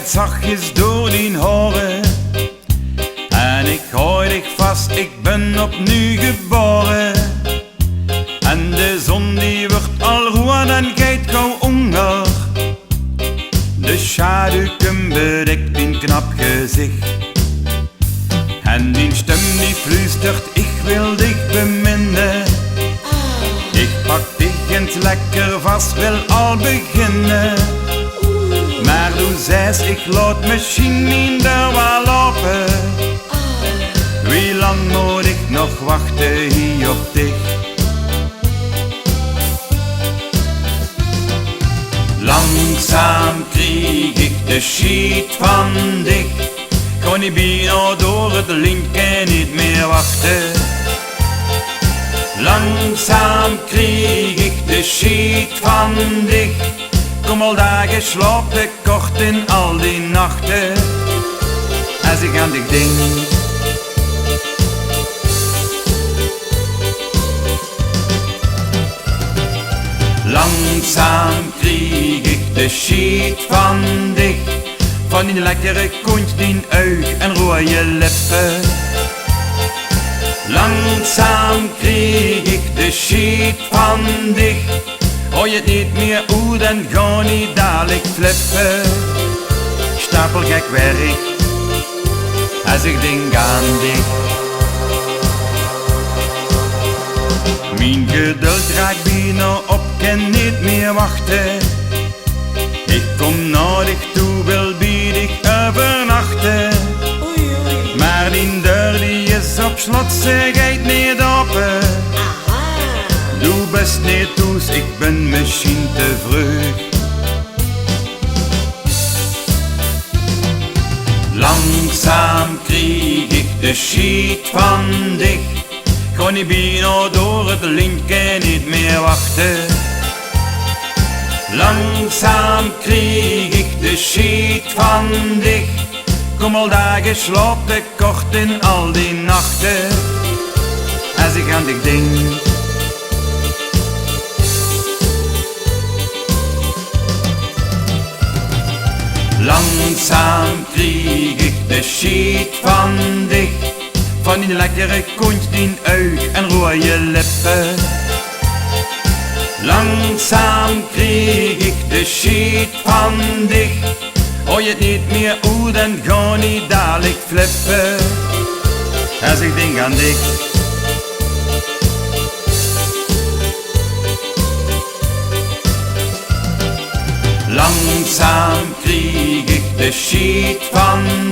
glijdt zachtjes door die horen. En ik hou dich vast, ik ben opnieuw geboren. En de zon die wordt al rood en kijkt gauw onder. De schaduwken bedekt die knap gezicht. En die stem die fluistert, ik wil dich beminnen. Ik pak dich eens lekker vast, wil al beginnen. Maar toen zei ze, ik laat misschien niet er wel lopen. Wie lang moet ik nog wachten hier op dich? Langzaam krieg ik de schiet van dich. Kon niet bijna door het lintje niet meer wachten. Langzaam krieg ik de schiet van dich. Kom al dagen slaap ik kort in al die nachten. Als ik aan dich denk. Langzaam krieg ik de schiet van dich. Van die lekkere kont, die uig en rode lippen. Langzaam krieg ik de schiet van dich. Hoor je het niet meer hoe, dan ga niet dadelijk flippen. Stapelgek werk, als ik denk aan dich. Mijn geduld raakt bijna op, kan niet meer wachten. Ik kom naar dich toe, wil bij dich overnachten. Maar die deur die is op slot, zeg het niet open. Doe best niet toes, ik ben misschien te vroeg. Langzaam krieg ik de schiet van dich. Kon niet bijna door het lintje niet meer wachten. Langzaam krieg ik de schiet van dich. Kom al dagen slaap ik kort in al die nachten. Als ik aan dich denk. Langzaam krieg ik de schiet van dich. Van die lekkere kont, die uig en rode lippen. Langzaam krieg ik de schiet van dich. Hoor je het niet meer hoe, dan ga niet dadelijk flippen. Als ik denk aan dich. Langzaam krieg ik de schiet van